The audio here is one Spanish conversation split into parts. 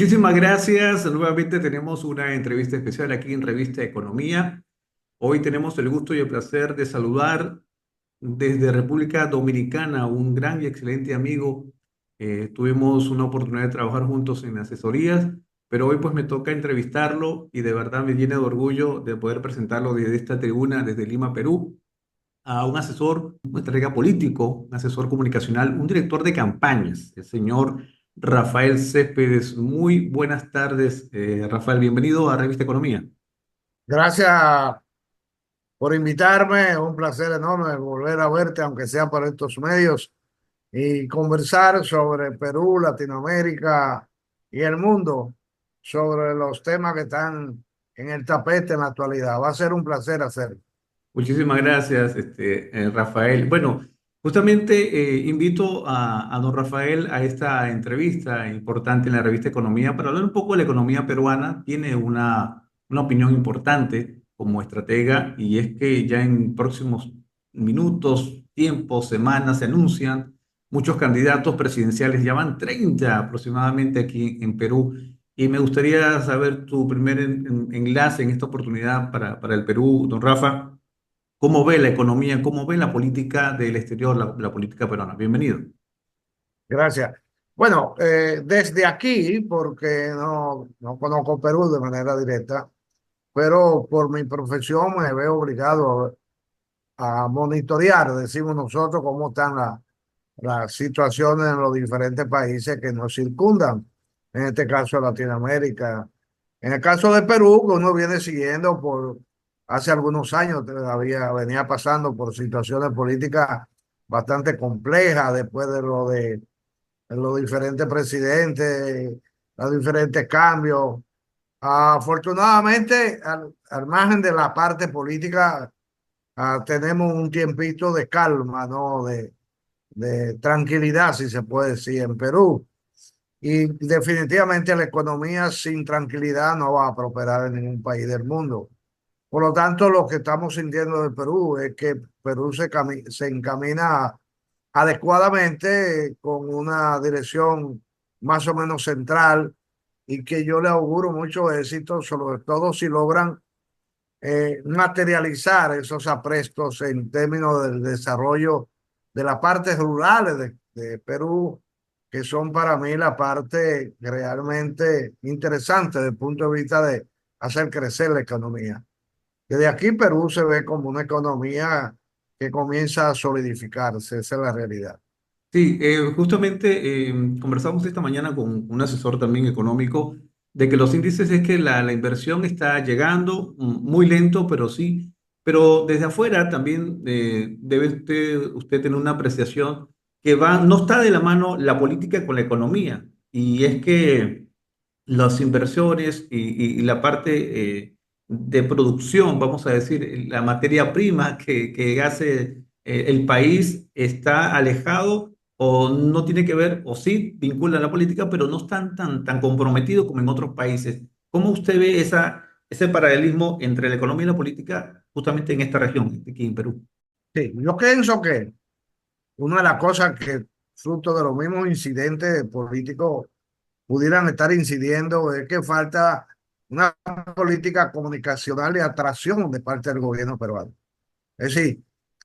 Muchísimas gracias. Nuevamente tenemos una entrevista especial aquí en Revista Economía. Hoy tenemos el gusto y el placer de saludar desde República Dominicana a un gran y excelente amigo. Tuvimos una oportunidad de trabajar juntos en asesorías, pero hoy pues me toca entrevistarlo y de verdad me llena de orgullo de poder presentarlo desde esta tribuna, desde Lima, Perú, a un asesor, un estratega político, un asesor comunicacional, un director de campañas, el señor Rafael Céspedes. Muy buenas tardes, Rafael. Bienvenido a Revista Economía. Gracias por invitarme, es un placer enorme volver a verte, aunque sea por estos medios, y conversar sobre Perú, Latinoamérica y el mundo, sobre los temas que están en el tapete en la actualidad. Va a ser un placer hacerlo. Muchísimas gracias, Rafael. Bueno, justamente invito a don Rafael a esta entrevista importante en la revista Economía para hablar un poco de la economía peruana. Tiene una opinión importante como estratega y es que ya en próximos minutos, tiempos, semanas se anuncian muchos candidatos presidenciales, ya van 30 aproximadamente aquí en Perú. Y me gustaría saber tu primer enlace en esta oportunidad para el Perú, don Rafa. ¿Cómo ve la economía? ¿Cómo ve la política del exterior, la política peruana? Bienvenido. Gracias. Bueno, desde aquí, porque no conozco Perú de manera directa, pero por mi profesión me veo obligado a monitorear, decimos nosotros, cómo están las situaciones en los diferentes países que nos circundan, en este caso Latinoamérica. En el caso de Perú, que uno viene siguiendo por hace algunos años, todavía venía pasando por situaciones políticas bastante complejas después de los diferentes presidentes, los diferentes cambios. Afortunadamente, al margen de la parte política, tenemos un tiempito de calma, ¿no? De tranquilidad, si se puede decir, en Perú. Y definitivamente la economía sin tranquilidad no va a prosperar en ningún país del mundo. Por lo tanto, lo que estamos sintiendo de Perú es que Perú se encamina adecuadamente con una dirección más o menos central y que yo le auguro mucho éxito, sobre todo si logran materializar esos aprestos en términos del desarrollo de las partes rurales de Perú, que son para mí la parte realmente interesante desde el punto de vista de hacer crecer la economía. Desde aquí Perú se ve como una economía que comienza a solidificarse, esa es la realidad. Sí, justamente conversamos esta mañana con un asesor también económico de que los índices es que la inversión está llegando muy lento, pero sí, pero desde afuera también debe usted tener una apreciación que no está de la mano la política con la economía. Y es que las inversiones y la parte de producción, vamos a decir, la materia prima que hace el país está alejado o no tiene que ver, o sí vincula a la política, pero no están tan comprometidos como en otros países. ¿Cómo usted ve ese paralelismo entre la economía y la política justamente en esta región, aquí en Perú? Sí, yo pienso que una de las cosas que fruto de los mismos incidentes políticos pudieran estar incidiendo es que falta una política comunicacional de atracción de parte del gobierno peruano. Es decir,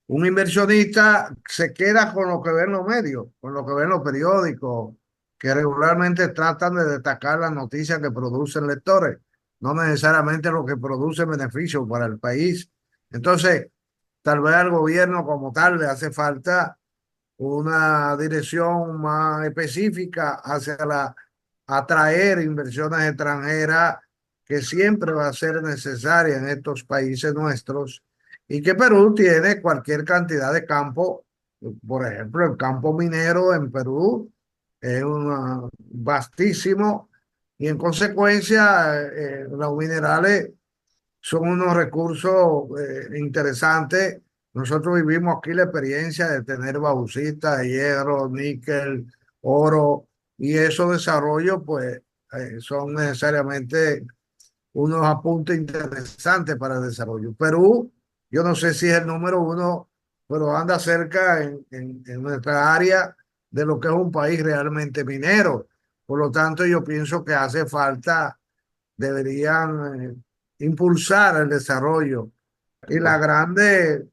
un inversionista se queda con lo que ven los medios, con lo que ven los periódicos, que regularmente tratan de destacar las noticias que producen lectores, no necesariamente lo que produce beneficios para el país. Entonces, tal vez al gobierno como tal le hace falta una dirección más específica hacia atraer inversiones extranjeras que siempre va a ser necesaria en estos países nuestros y que Perú tiene cualquier cantidad de campo. Por ejemplo, el campo minero en Perú es vastísimo y en consecuencia los minerales son unos recursos interesantes. Nosotros vivimos aquí la experiencia de tener bauxita, hierro, níquel, oro, y esos desarrollos, pues, son necesariamente unos apuntes interesantes para el desarrollo. Perú, yo no sé si es el número uno, pero anda cerca en nuestra área de lo que es un país realmente minero. Por lo tanto, yo pienso que hace falta, deberían impulsar el desarrollo y la grande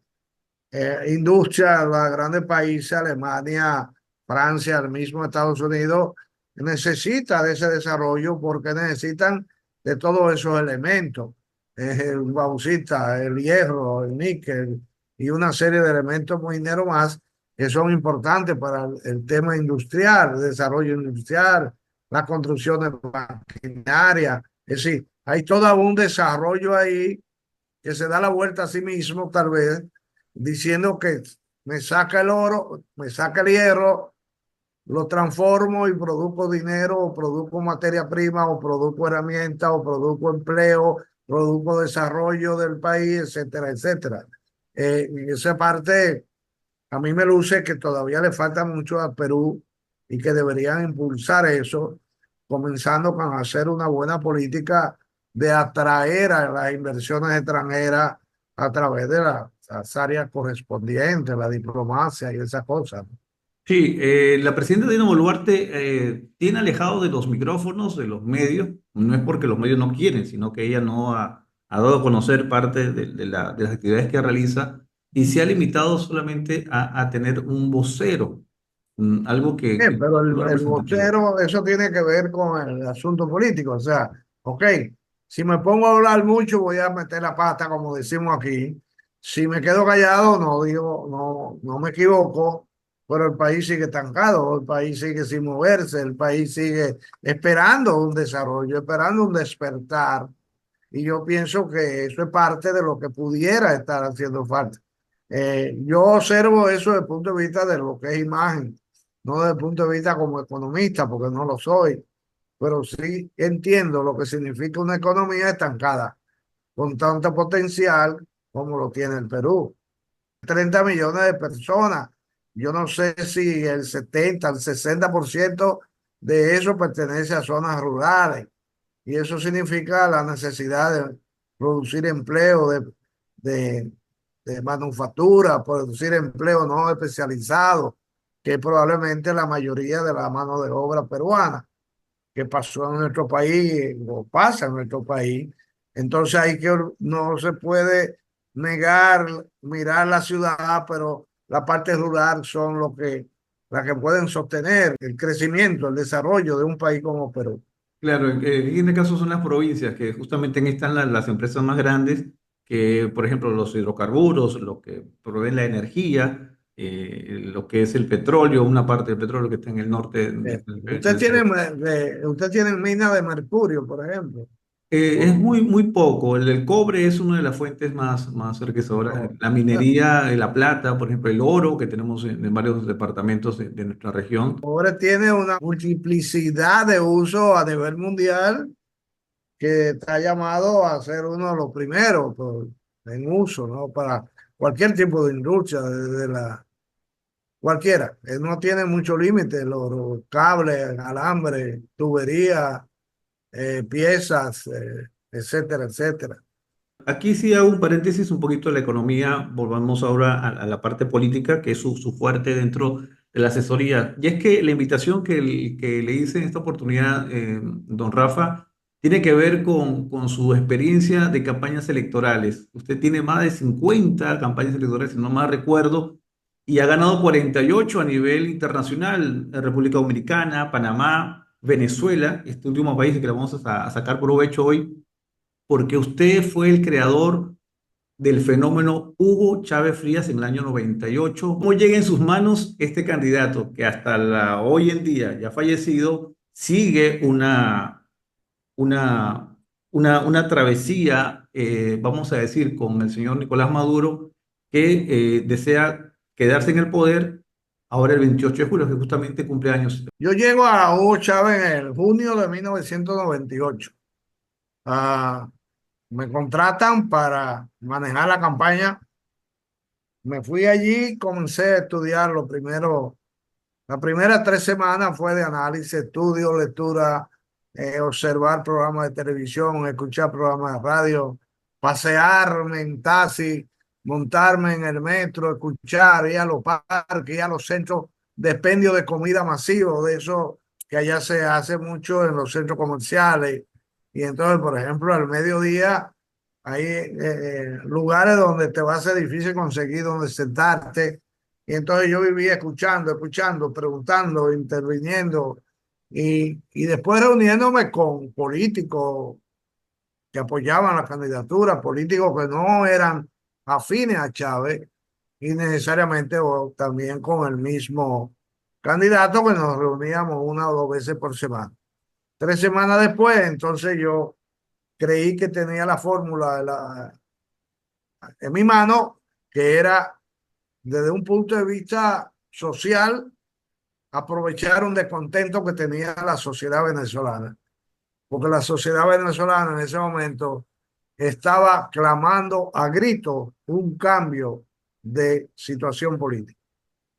industria, los grandes países, Alemania, Francia, el mismo Estados Unidos, necesita de ese desarrollo porque necesitan de todos esos elementos, el bauxita, el hierro, el níquel y una serie de elementos mineros más que son importantes para el tema industrial, el desarrollo industrial, la construcción de maquinaria. Es decir, hay todo un desarrollo ahí que se da la vuelta a sí mismo, tal vez, diciendo que me saca el oro, me saca el hierro, lo transformo y produzco dinero, o produzco materia prima, o produzco herramientas, o produzco empleo, produzco desarrollo del país, etcétera, etcétera. Y esa parte a mí me luce que todavía le falta mucho a Perú y que deberían impulsar eso, comenzando con hacer una buena política de atraer a las inversiones extranjeras a través de las áreas correspondientes, la diplomacia y esas cosas. Sí, la presidenta Dina Boluarte tiene alejado de los micrófonos, de los medios, no es porque los medios no quieren, sino que ella no ha dado a conocer parte de las actividades que realiza y se ha limitado solamente a tener un vocero, algo que Pero no es el representativo. vocero, eso tiene que ver con el asunto político. O sea, ok, si me pongo a hablar mucho, voy a meter la pata, como decimos aquí. Si me quedo callado, no digo, no me equivoco, pero el país sigue estancado, el país sigue sin moverse, el país sigue esperando un desarrollo, esperando un despertar. Y yo pienso que eso es parte de lo que pudiera estar haciendo falta. Yo observo eso desde el punto de vista de lo que es imagen, no desde el punto de vista como economista, porque no lo soy, pero sí entiendo lo que significa una economía estancada, con tanto potencial como lo tiene el Perú. 30 millones de personas. Yo no sé si el 70, el 60% de eso pertenece a zonas rurales. Y eso significa la necesidad de producir empleo de, de manufactura, producir empleo no especializado, que es probablemente la mayoría de la mano de obra peruana que pasó en nuestro país o pasa en nuestro país. Entonces hay que, no se puede negar, mirar la ciudad, pero la parte rural son las que pueden sostener el crecimiento, el desarrollo de un país como Perú. Claro, en este caso son las provincias, que justamente en están las empresas más grandes, que por ejemplo los hidrocarburos, lo que provee la energía, lo que es el petróleo, una parte del petróleo que está en el norte Usted del tiene, Perú. usted tiene mina de mercurio, por ejemplo. Es O- muy poco. El cobre es una de las fuentes más enriquecedoras. o- La minería, la plata, por ejemplo, el oro que tenemos en varios departamentos de nuestra región. Ahora tiene una multiplicidad de uso a nivel mundial que está llamado a ser uno de los primeros en uso, ¿no? Para cualquier tipo de industria, desde cualquiera. No tiene mucho límite, los cables, alambre, tubería, piezas, etcétera, etcétera. Aquí sí hago un paréntesis un poquito de la economía, volvamos ahora a la parte política, que es su fuerte dentro de la asesoría. Y es que la invitación que le hice en esta oportunidad, don Rafa, tiene que ver con su experiencia de campañas electorales. Usted tiene más de 50 campañas electorales, si no mal recuerdo, y ha ganado 48 a nivel internacional, en República Dominicana, Panamá, Venezuela, este último país que le vamos a sacar provecho hoy porque usted fue el creador del fenómeno Hugo Chávez Frías en el año 98. ¿Cómo llega en sus manos este candidato que hasta hoy en día, ya fallecido, sigue una, una travesía, vamos a decir, con el señor Nicolás Maduro, que desea quedarse en el poder ahora el 28 de julio, que justamente cumple años? Yo llego a Hugo Chávez en el junio de 1998. Ah, me contratan para manejar la campaña. Me fui allí, comencé a estudiar lo primero. Las primeras 3 semanas fue de análisis, estudio, lectura, observar programas de televisión, escuchar programas de radio, pasearme en taxi, montarme en el metro, escuchar, ir a los parques, ir a los centros de expendio de comida masivo, de eso. que allá se hace mucho en los centros comerciales. Y entonces, por ejemplo, al mediodía hay lugares donde te va a ser difícil conseguir donde sentarte. Y entonces yo vivía escuchando, escuchando, preguntando, interviniendo y después reuniéndome con políticos que apoyaban la candidatura, políticos que no eran afines a Chávez y necesariamente o también con el mismo candidato, que nos reuníamos una o dos veces por semana. 3 semanas después, entonces yo creí que tenía la fórmula en mi mano, que era desde un punto de vista social, aprovechar un descontento que tenía la sociedad venezolana, porque la sociedad venezolana en ese momento estaba clamando a gritos un cambio de situación política.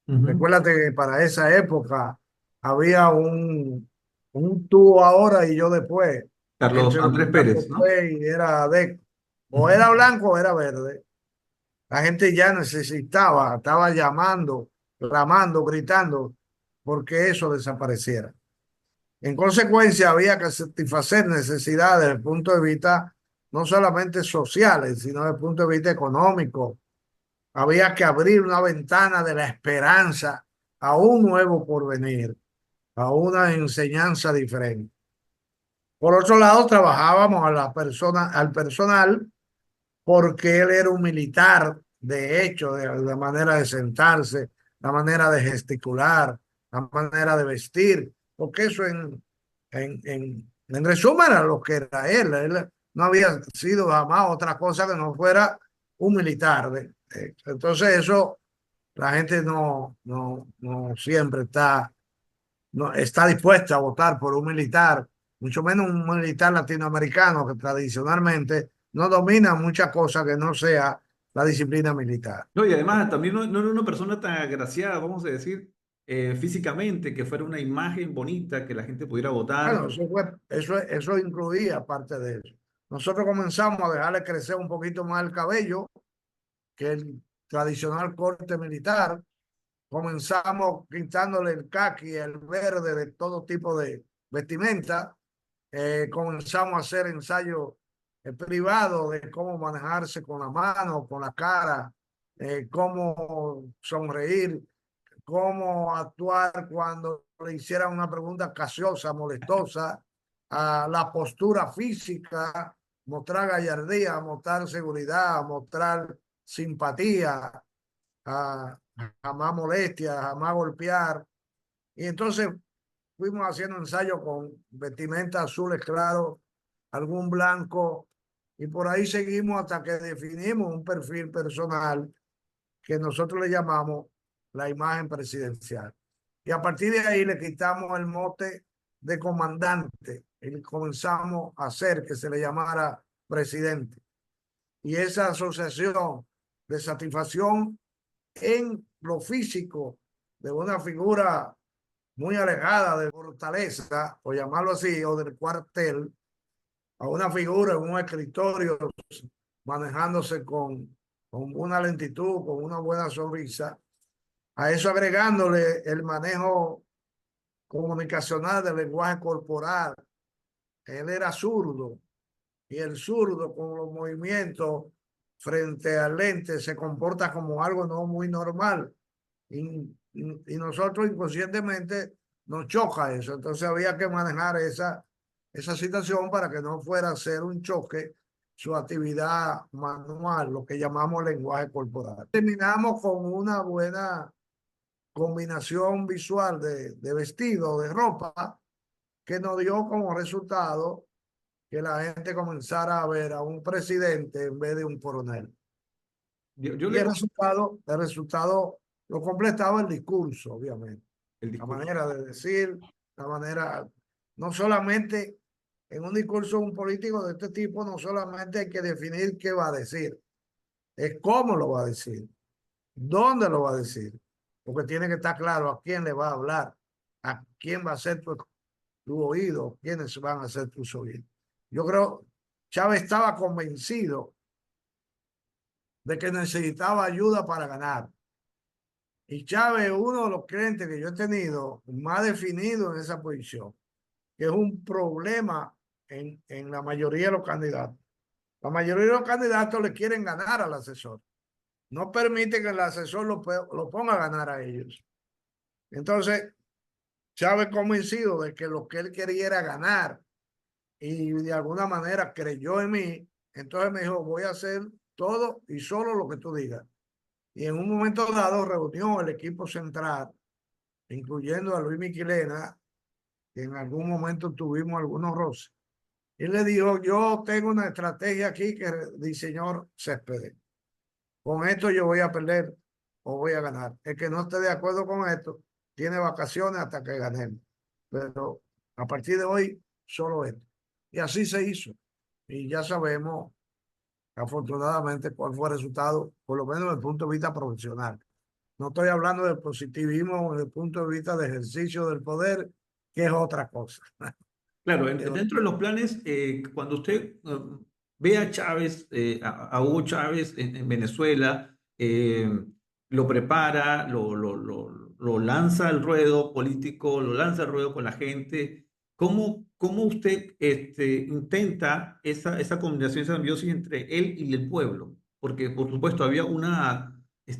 Ujú. Recuérdate que para esa época había un tú ahora y yo después. La Carlos gente Andrés votaba Pérez, por ¿no? Play y era de o Ujú. era blanco o era verde. La gente ya necesitaba, estaba llamando, clamando, gritando porque eso desapareciera. En consecuencia, había que satisfacer necesidades desde el punto de vista no solamente sociales, sino desde el punto de vista económico. Había que abrir una ventana de la esperanza a un nuevo porvenir, a una enseñanza diferente. Por otro lado, trabajábamos a la persona, al personal, porque él era un militar, de hecho, de la manera de sentarse, la manera de gesticular, la manera de vestir, porque eso en resumen era lo que era él. Él no había sido jamás otra cosa que no fuera un militar. Entonces eso la gente no siempre está, no, está dispuesta a votar por un militar, mucho menos un militar latinoamericano que tradicionalmente no domina muchas cosas que no sea la disciplina militar. No, y además también no era una persona tan agraciada, vamos a decir, físicamente, que fuera una imagen bonita, que la gente pudiera votar. Bueno, eso incluía parte de eso. Nosotros comenzamos a dejarle crecer un poquito más el cabello que el tradicional corte militar. Comenzamos quitándole el caqui, el verde de todo tipo de vestimenta. Comenzamos a hacer ensayos privados de cómo manejarse con la mano, con la cara, cómo sonreír, cómo actuar cuando le hicieran una pregunta casiosa, molestosa, a la postura física, mostrar gallardía, mostrar seguridad, mostrar simpatía, a, jamás molestia, jamás golpear. Y entonces fuimos haciendo ensayos con vestimenta azules claros, algún blanco, y por ahí seguimos hasta que definimos un perfil personal que nosotros le llamamos la imagen presidencial. Y a partir de ahí le quitamos el mote de comandante y comenzamos a hacer que se le llamara presidente. Y esa asociación de satisfacción en lo físico de una figura muy alejada de fortaleza, o llamarlo así, o del cuartel, a una figura en un escritorio manejándose con una lentitud, con una buena sonrisa, a eso agregándole el manejo comunicacional del lenguaje corporal. Él era zurdo y el zurdo con los movimientos frente al lente se comporta como algo no muy normal y nosotros inconscientemente nos choca eso. Entonces había que manejar esa situación para que no fuera a ser un choque su actividad manual, lo que llamamos lenguaje corporal. Terminamos con una buena combinación visual de vestido, de ropa, que nos dio como resultado que la gente comenzara a ver a un presidente en vez de un coronel. Yo Y le el resultado lo completaba el discurso, obviamente. el La discurso. manera de decir, la manera, no solamente en un discurso de un político de este tipo, no solamente hay que definir qué va a decir, es cómo lo va a decir, dónde lo va a decir, porque tiene que estar claro a quién le va a hablar, a quién va a ser tu oído, quiénes van a ser tus oídos. Yo creo, Chávez estaba convencido de que necesitaba ayuda para ganar. Y Chávez es uno de los clientes que yo he tenido más definido en esa posición, que es un problema en la mayoría de los candidatos. La mayoría de los candidatos le quieren ganar al asesor. No permite que el asesor lo ponga a ganar a ellos. Entonces, Chávez convencido de que lo que él quería era ganar y de alguna manera creyó en mí, entonces me dijo, voy a hacer todo y solo lo que tú digas. Y en un momento dado reunió el equipo central, incluyendo a Luis Miquilena, que en algún momento tuvimos algunos roces. Y le dijo, yo tengo una estrategia aquí que diseñó Céspedes. Con esto yo voy a perder o voy a ganar. El que no esté de acuerdo con esto tiene vacaciones hasta que ganemos. Pero a partir de hoy, solo esto. Y así se hizo. Y ya sabemos, afortunadamente, cuál fue el resultado, por lo menos desde el punto de vista profesional. No estoy hablando del positivismo desde el punto de vista de ejercicio del poder, que es otra cosa. Claro, Es otra- dentro de los planes, cuando usted ve a Chávez, a Hugo Chávez en Venezuela, lo prepara, lo lanza al ruedo político, lo lanza al ruedo con la gente, ¿cómo usted intenta esa combinación, esa simbiosis entre él y el pueblo? Porque, por supuesto, había una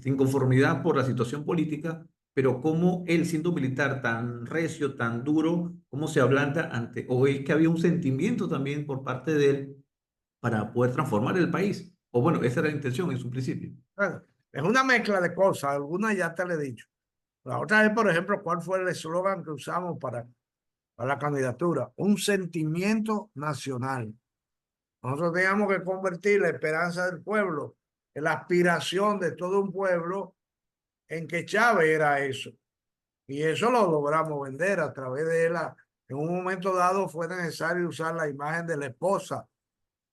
inconformidad por la situación política, pero cómo él, siendo militar tan recio, tan duro, cómo se ablanda ante, o es que había un sentimiento también por parte de él para poder transformar el país. O bueno, esa era la intención en su principio. bueno, es una mezcla de cosas, algunas ya te le he dicho. La otra es, por ejemplo, cuál fue el eslogan que usamos para la candidatura. Un sentimiento nacional. Nosotros teníamos que convertir la esperanza del pueblo, en la aspiración de todo un pueblo, en que Chávez era eso. Y eso lo logramos vender a través de él. En un momento dado fue necesario usar la imagen de la esposa,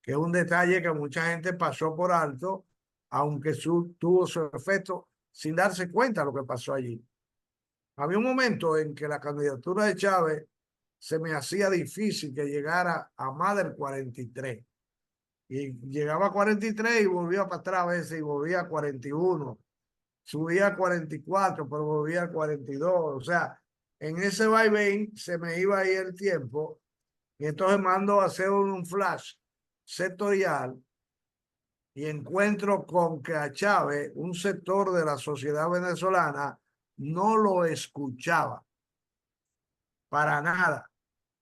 que es un detalle que mucha gente pasó por alto, aunque tuvo su efecto sin darse cuenta de lo que pasó allí. Había un momento en que la candidatura de Chávez se me hacía difícil que llegara a más del 43. Y llegaba a 43 y volvía para atrás a veces y volvía a 41. Subía a 44, pero volvía a 42. O sea, en ese vaivén se me iba ahí el tiempo y entonces mando a hacer un flash sectorial y encuentro con que a Chávez, un sector de la sociedad venezolana, no lo escuchaba para nada.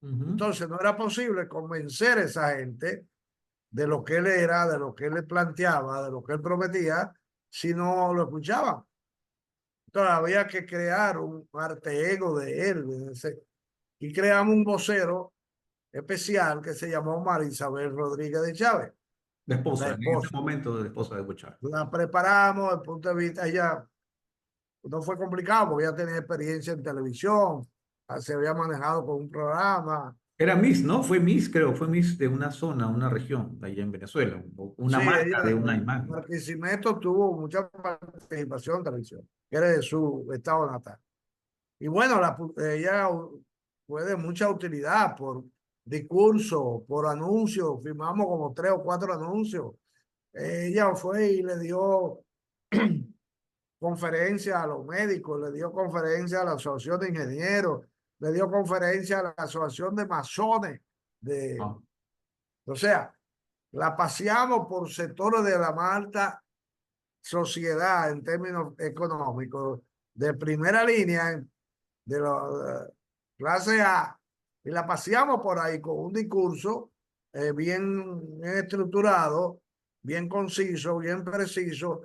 Ujú. Entonces no era posible convencer a esa gente de lo que él era, de lo que él le planteaba, de lo que él prometía, si no lo escuchaban. Entonces había que crear un arte ego de él. Y creamos un vocero especial que se llamó María Isabel Rodríguez de Chávez, La la esposa, en ese esposa. momento de la esposa de Hugo Chávez. La preparamos desde el punto de vista, ella no fue complicado porque ella tenía experiencia en televisión, se había manejado con un programa. Era Miss, ¿no? Fue Miss, creo, fue Miss de una zona, una región de allá en Venezuela, una Sí, marca ella, de una imagen. Barquisimeto tuvo mucha participación en televisión, que era de su estado natal. Y bueno, ella fue de mucha utilidad por discurso, por anuncios, firmamos como 3 o 4 anuncios. Ella fue y le dio conferencia a los médicos, le dio conferencia a la Asociación de Ingenieros, le dio conferencia a la Asociación de Masones. De, Ah. o sea, la paseamos por sectores de la más alta sociedad en términos económicos, de primera línea, de la clase A, y la paseamos por ahí con un discurso bien estructurado, bien conciso, bien preciso,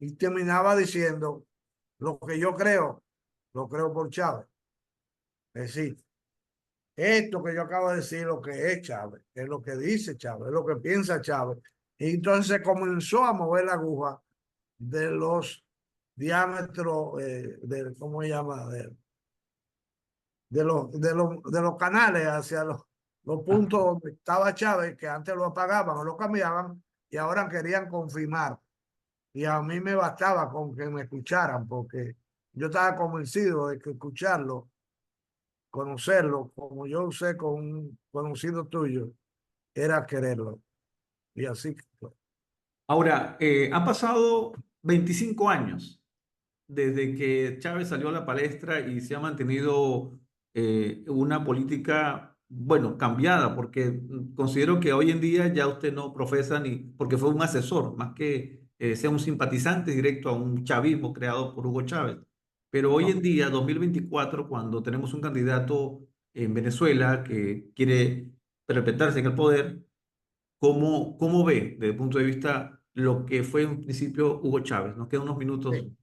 y terminaba diciendo lo que yo creo, lo creo por Chávez. Es decir, esto que yo acabo de decir, lo que es Chávez, es lo que dice Chávez, es lo que piensa Chávez. Y entonces se comenzó a mover la aguja de los diámetros, ¿cómo se llama? De los canales hacia los puntos donde estaba Chávez, que antes lo apagaban o lo cambiaban, y ahora querían confirmar. Y a mí me bastaba con que me escucharan, porque yo estaba convencido de que escucharlo, conocerlo, como yo usé con un conocido tuyo, era quererlo. Y así fue. Ahora, han pasado 25 años. desde que Chávez salió a la palestra y se ha mantenido una política, bueno, cambiada, porque considero que hoy en día ya usted no profesa ni, porque fue un asesor, más que sea un simpatizante directo a un chavismo creado por Hugo Chávez. Pero hoy en No, día, 2024, cuando tenemos un candidato en Venezuela que quiere perpetuarse en el poder, ¿cómo ve desde el punto de vista lo que fue en principio Hugo Chávez? Nos quedan unos minutos. sí.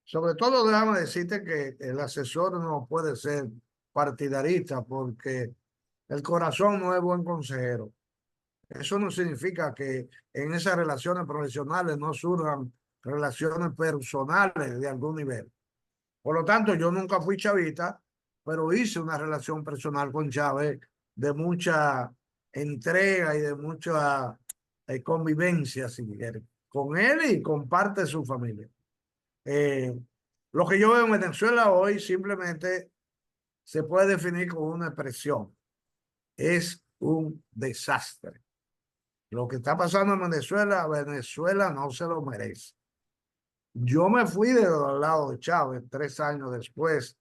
Sobre todo, déjame decirte que el asesor no puede ser partidarista porque el corazón no es buen consejero. Eso no significa que en esas relaciones profesionales no surjan relaciones personales de algún nivel. Por lo tanto, yo nunca fui chavista, pero hice una relación personal con Chávez de mucha entrega y de mucha convivencia, si quieres, con él y con parte de su familia. Eh, lo que yo veo en Venezuela hoy simplemente se puede definir con una expresión. Es un desastre. Lo que está pasando en Venezuela, Venezuela no se lo merece. Yo me fui de al lado de Chávez 3 años después.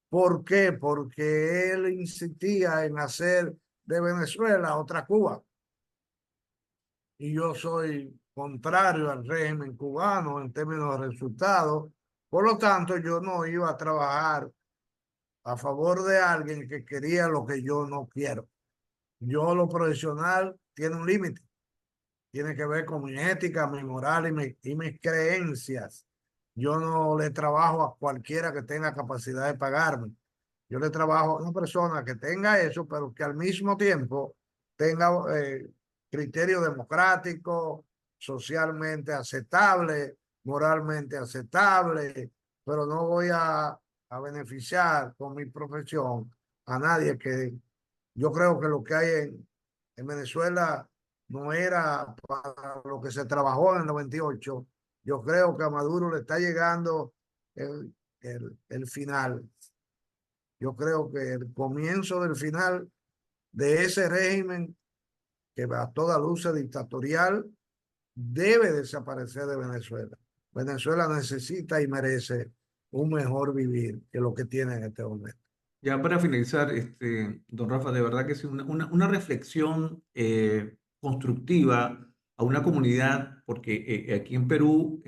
¿Por qué? Porque él insistía en hacer de Venezuela otra Cuba. Y yo soy contrario al régimen cubano en términos de resultados. Por lo tanto, yo no iba a trabajar a favor de alguien que quería lo que yo no quiero. Yo, lo profesional, tiene un límite. Tiene que ver con mi ética, mi moral y mis creencias. Yo no le trabajo a cualquiera que tenga capacidad de pagarme. Yo le trabajo a una persona que tenga eso, pero que al mismo tiempo tenga criterio democrático, socialmente aceptable, moralmente aceptable, pero no voy a beneficiar con mi profesión a nadie que yo creo que lo que hay en Venezuela no era para lo que se trabajó en el 98. Yo creo que a Maduro le está llegando el final. Yo creo que el comienzo del final de ese régimen, que a toda luz es dictatorial, debe desaparecer de Venezuela. Venezuela necesita y merece un mejor vivir que lo que tiene en este momento. Ya para finalizar, don Rafa, de verdad que es una reflexión constructiva a una comunidad, porque aquí en Perú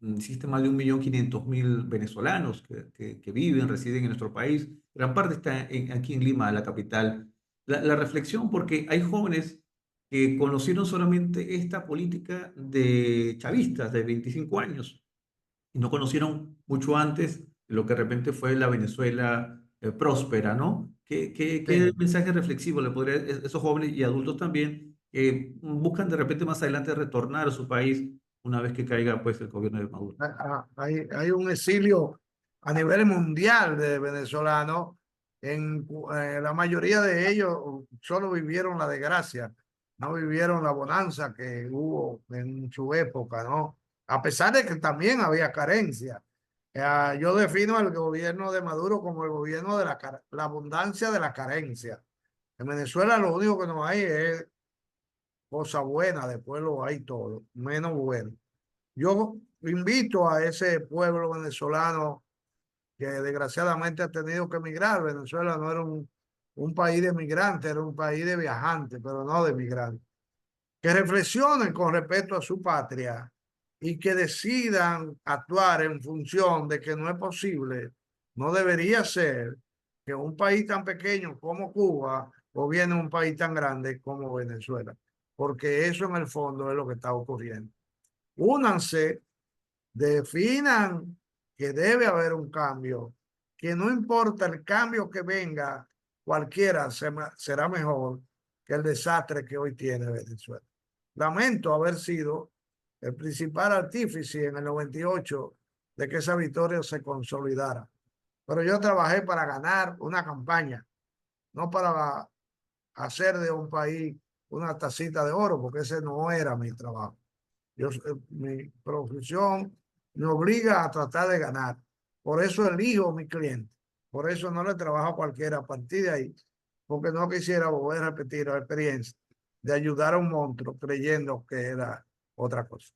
existen más de 1.500.000 venezolanos que viven, residen en nuestro país. Gran parte está aquí en Lima, la capital. La reflexión, porque hay jóvenes que conocieron solamente esta política de chavistas de 25 años y no conocieron mucho antes lo que de repente fue la Venezuela próspera, ¿no? ¿Qué Sí. mensaje reflexivo le podría esos jóvenes y adultos también que buscan de repente más adelante retornar a su país una vez que caiga pues el gobierno de Maduro? Hay un exilio a nivel mundial de venezolanos. La mayoría de ellos solo vivieron la desgracia, no vivieron la bonanza que hubo en su época, ¿no? A pesar de que también había carencia. Yo defino el gobierno de Maduro como el gobierno de la abundancia de la carencia. En Venezuela lo único que no hay es cosa buena, después lo hay todo, menos bueno. Yo invito a ese pueblo venezolano que desgraciadamente ha tenido que emigrar. Venezuela no era un país de migrantes, era un país de viajantes, pero no de migrantes. Que reflexionen con respecto a su patria y que decidan actuar en función de que no es posible, no debería ser que un país tan pequeño como Cuba gobierne un país tan grande como Venezuela, porque eso en el fondo es lo que está ocurriendo. Únanse, definan que debe haber un cambio, que no importa el cambio que venga, cualquiera será mejor que el desastre que hoy tiene Venezuela. Lamento haber sido el principal artífice en el 98 de que esa victoria se consolidara, pero yo trabajé para ganar una campaña, no para hacer de un país una tacita de oro, porque ese no era mi trabajo. Mi profesión me obliga a tratar de ganar. Por eso elijo a mi cliente. Por eso no le trabajo a cualquiera a partir de ahí. Porque no quisiera volver a repetir la experiencia de ayudar a un monstruo creyendo que era otra cosa.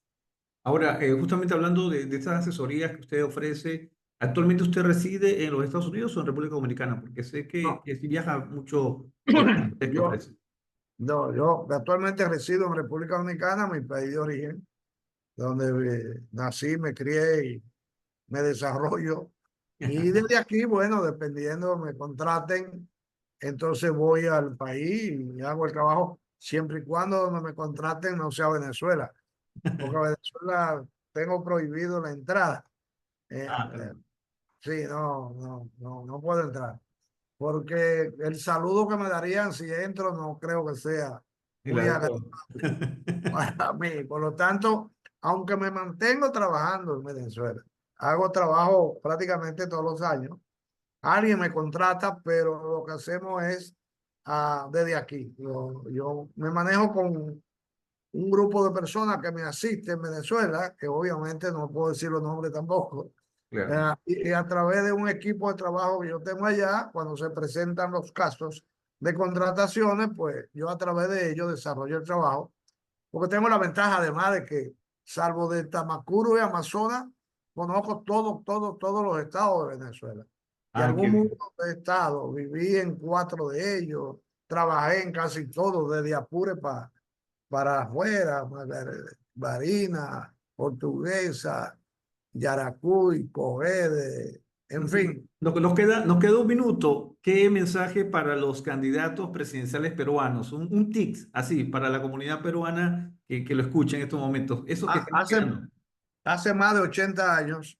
Ahora, justamente hablando de estas asesorías que usted ofrece, ¿actualmente usted reside en los Estados Unidos o en República Dominicana? Porque sé No, que sí viaja mucho las asesorías que yo, ofrece. no, yo actualmente resido en República Dominicana, mi país de origen, donde nací, me crié y me desarrollo. Y desde aquí, bueno, dependiendo, me contraten, entonces voy al país y hago el trabajo, siempre y cuando donde me contraten no sea Venezuela, porque a Venezuela tengo prohibido la entrada. Eh, Ah, eh, caramba. sí, no puedo entrar, porque el saludo que me darían si entro no creo que sea El muy adecuado. agradable para mí. Por lo tanto, aunque me mantengo trabajando en Venezuela, hago trabajo prácticamente todos los años. Alguien me contrata, pero lo que hacemos es desde aquí. Yo me manejo con un grupo de personas que me asisten en Venezuela, que obviamente no puedo decir los nombres tampoco. Claro. Y a través de un equipo de trabajo que yo tengo allá, cuando se presentan los casos de contrataciones, pues yo a través de ellos desarrollo el trabajo, porque tengo la ventaja además de que, salvo de Tamacuro y Amazonas, conozco todos los estados de Venezuela. Y Ah, qué algún mundo bien. de estados, viví en 4 de ellos, trabajé en casi todos, desde Apure para afuera, Barina, Portuguesa, Yaracuy, Cogede, en fin. Nos queda un minuto. ¿Qué mensaje para los candidatos presidenciales peruanos? Un tips, así, para la comunidad peruana que lo escuche en estos momentos. Esos que Ha- están Hace, iniciando. hace más de 80 años,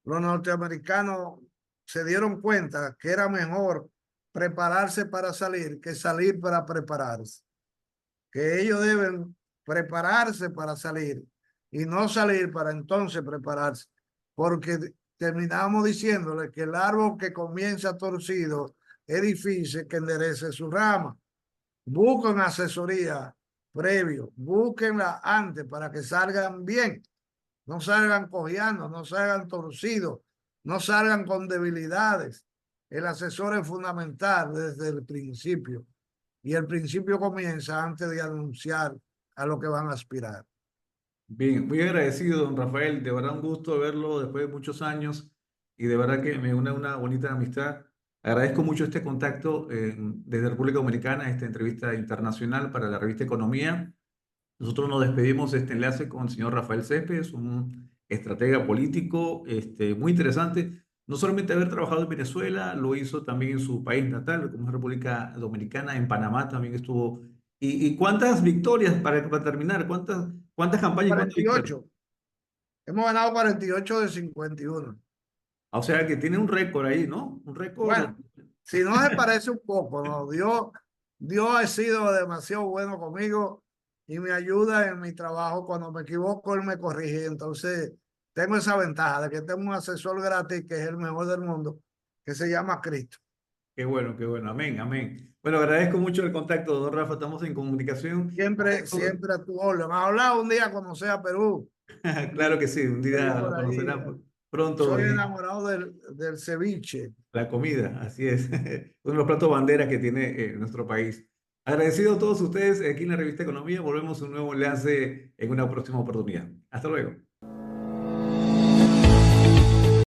los norteamericanos se dieron cuenta que era mejor prepararse para salir que salir para prepararse. Que ellos deben prepararse para salir y no salir para entonces prepararse, porque terminamos diciéndole que el árbol que comienza torcido es difícil que enderece su rama. Busquen asesoría previo, búsquenla antes para que salgan bien, no salgan cojeando, no salgan torcidos, no salgan con debilidades. El asesor es fundamental desde el principio. Y el principio comienza antes de anunciar a lo que van a aspirar. Bien, muy agradecido, don Rafael. De verdad, un gusto verlo después de muchos años y de verdad que me une una bonita amistad. Agradezco mucho este contacto desde República Dominicana, esta entrevista internacional para la revista Economía. Nosotros nos despedimos de este enlace con el señor Rafael Céspedes, un estratega político muy interesante. No solamente haber trabajado en Venezuela, lo hizo también en su país natal, como es República Dominicana, en Panamá también estuvo. Y cuántas victorias, para terminar, cuántas campañas y cuántas victorias? 48. Hemos ganado 48 de 51. O sea que tiene un récord ahí, ¿no? Un récord. Bueno, si no se parece un poco, ¿no? Dios ha sido demasiado bueno conmigo y me ayuda en mi trabajo. Cuando me equivoco, él me corrige. Entonces, tengo esa ventaja de que tengo un asesor gratis que es el mejor del mundo, que se llama Cristo. Qué bueno, qué bueno. Amén, amén. Bueno, agradezco mucho el contacto, don Rafa. Estamos en comunicación. Siempre, siempre a tu orden. Me has hablado un día cuando sea Perú. Claro que sí, un Estoy día lo por ahí. conocerá pronto Soy y enamorado del ceviche. la comida, así es. Uno de los platos banderas que tiene nuestro país. Agradecido a todos ustedes aquí en la revista Economía. Volvemos a un nuevo enlace en una próxima oportunidad. Hasta luego.